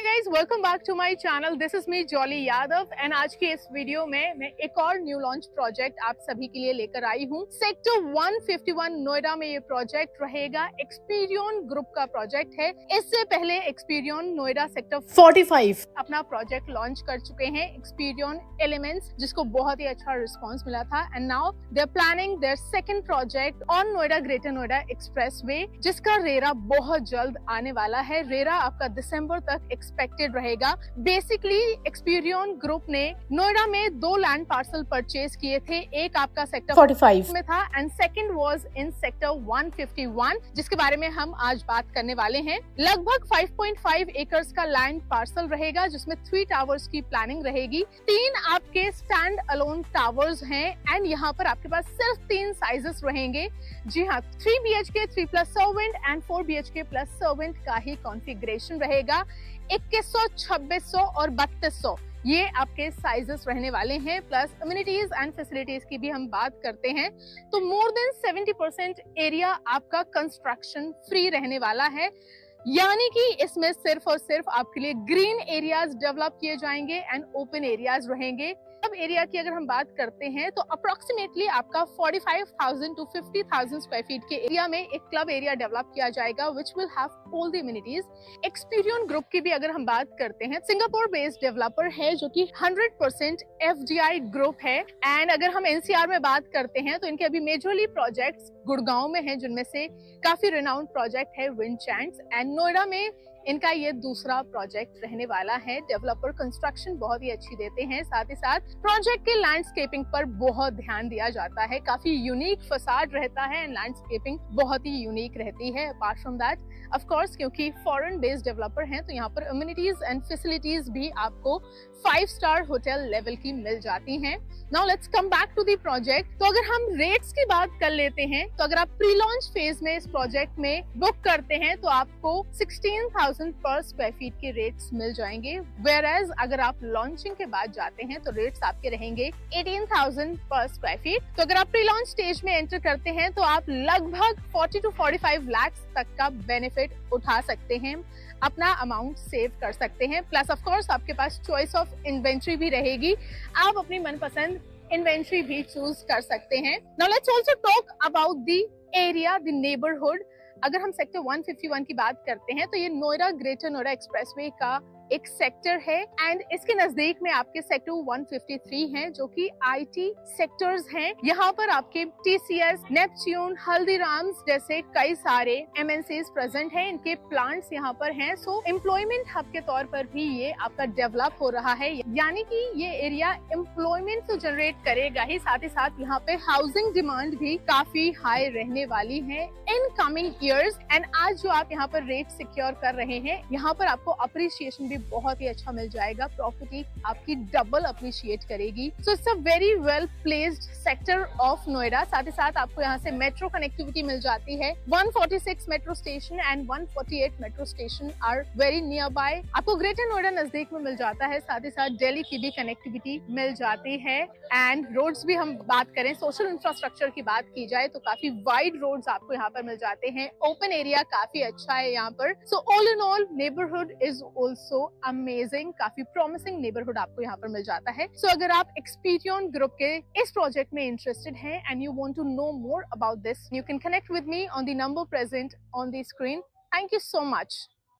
Guys, welcome back to my channel. This is me Jolly Yadav and आज के इस video में मैं एक और न्यू लॉन्च प्रोजेक्ट आप सभी के लिए लेकर आई हूँ। सेक्टर 151 नोएडा में ये प्रोजेक्ट रहेगा। एक्सपीरियन ग्रुप का प्रोजेक्ट है। इससे पहले एक्सपीरियन नोएडा सेक्टर 45 अपना प्रोजेक्ट लॉन्च कर चुके हैं, एक्सपीरियन एलिमेंट्स, जिसको बहुत ही अच्छा रिस्पॉन्स मिला था। And now they are planning their second project on Noida Greater Noida expressway, जिसका रेरा बहुत जल्द आने वाला है। रेरा आपका दिसंबर तक एक्सपेक्टेड रहेगा। बेसिकली एक्सपीरियन ग्रुप ने नोएडा में 2 लैंड पार्सल परचेज किए थे। एक आपका सेक्टर 45 में था and second was in sector 151, जिसके बारे में हम आज बात करने वाले हैं। लगभग 5.5 एकर्स का लैंड पार्सल रहेगा, जिसमें 3 टावर्स की प्लानिंग रहेगी। 3 आपके स्टैंड अलोन टावर्स हैं एंड यहाँ पर आपके पास सिर्फ 3 साइजेस रहेंगे। जी हाँ, 3 BHK 3+ servant and 4 BHK plus servant का ही कॉन्फ़िगरेशन रहेगा। 2100, 2600 और 3200 ये आपके साइजेस रहने वाले हैं। प्लस अम्यूनिटीज एंड फैसिलिटीज की भी हम बात करते हैं तो मोर देन 70% एरिया आपका कंस्ट्रक्शन फ्री रहने वाला है, यानी कि इसमें सिर्फ और सिर्फ आपके लिए ग्रीन एरियाज डेवलप किए जाएंगे एंड ओपन एरियाज रहेंगे। अब एरिया की अगर हम बात करते हैं तो अप्रोक्सीमेटली आपका 45,000 to 50,000 स्क्वायर फीट के एरिया में एक क्लब एरिया डेवलप किया जाएगा, which will have all the amenities. Experion group की भी अगर हम बात करते हैं, सिंगापुर बेस्ड डेवलपर है जो कि 100% FDI ग्रुप है। एंड अगर हम NCR में बात करते हैं तो इनके अभी मेजरली प्रोजेक्ट्स गुड़गांव में हैं, जिनमें से काफी रिनाउंड प्रोजेक्ट है विंडचांट्स, एंड नोएडा में इनका ये दूसरा प्रोजेक्ट रहने वाला है। डेवलपर कंस्ट्रक्शन बहुत ही अच्छी देते हैं, साथ ही साथ प्रोजेक्ट के लैंडस्केपिंग पर बहुत ध्यान दिया जाता है। काफी यूनिक फसाड रहता है एंड लैंडस्केपिंग बहुत ही यूनिक रहती है। Apart from that, of course, क्योंकि फॉरेन बेस्ड डेवलपर हैं तो यहाँ पर अम्यूनिटीज एंड फैसिलिटीज भी आपको 5 स्टार होटल लेवल की मिल जाती हैं। Now let's come back to the project. तो अगर हम रेट्स की बात कर लेते हैं तो अगर आप प्री लॉन्च फेज में इस प्रोजेक्ट में बुक करते हैं तो आपको 16,000 पर स्क्वायर फीट के रेट्स मिल जाएंगे। वेयर एज अगर आप लॉन्चिंग के बाद जाते हैं तो रेट्स आपके रहेंगे 18,000 पर स्क्वायर फीट। तो अगर आप प्री लॉन्च स्टेज में एंटर करते हैं तो आप लगभग 40 to 45 लाख तक का बेनिफिट उठा सकते हैं, अपना अमाउंट सेव कर सकते हैं। प्लस ऑफ कोर्स आपके पास चॉइस ऑफ इन्वेंट्री भी रहेगी, आप अपनी मनपसंद इन्वेंट्री भी चूज कर सकते हैं। Now let's also talk about the area, the neighbourhood. अगर हम सेक्टर 151 की बात करते हैं तो ये नोएडा ग्रेटर नोएडा एक्सप्रेसवे का एक सेक्टर है एंड इसके नजदीक में आपके सेक्टर 153 हैं, जो कि IT सेक्टर्स हैं। यहाँ पर आपके TCS, नेपच्यून, हल्दीराम्स जैसे कई सारे MNCs प्रेजेंट हैं। इनके प्लांट्स यहाँ पर हैं। सो एम्प्लॉयमेंट हब के तौर पर भी ये आपका डेवलप हो रहा है, यानी कि ये एरिया एम्प्लॉयमेंट तो जनरेट करेगा ही, साथ ही साथ यहाँ पे हाउसिंग डिमांड भी काफी हाई रहने वाली है इन कमिंग ईयर्स। एंड आज जो आप यहाँ पर रेट सिक्योर कर रहे हैं, यहाँ पर आपको अप्रिसिएशन भी बहुत ही अच्छा मिल जाएगा। प्रॉपर्टी आपकी डबल अप्रिशिएट करेगी। So it's a very well placed sector of Noida. साथ ही साथ आपको यहाँ से मेट्रो कनेक्टिविटी मिल जाती है। 146 metro station and 148 metro station are very near by. आपको ग्रेटर नोएडा नजदीक में मिल जाता है, साथ ही साथ दिल्ली की भी कनेक्टिविटी मिल जाती है। एंड रोड्स भी हम बात करें, सोशल इंफ्रास्ट्रक्चर की बात की जाए तो काफी वाइड रोड्स आपको यहाँ पर मिल जाते हैं। ओपन एरिया काफी अच्छा है यहाँ पर। So all in all neighbourhood is also amazing. काफी प्रॉमिसिंग नेबरहुड आपको यहाँ पर मिल जाता है। सो अगर आप एक्सपीरियन ग्रुप के इस प्रोजेक्ट में इंटरेस्टेड हैं and you want to know more about this, you can connect with me on the number present on the screen. Thank you so much.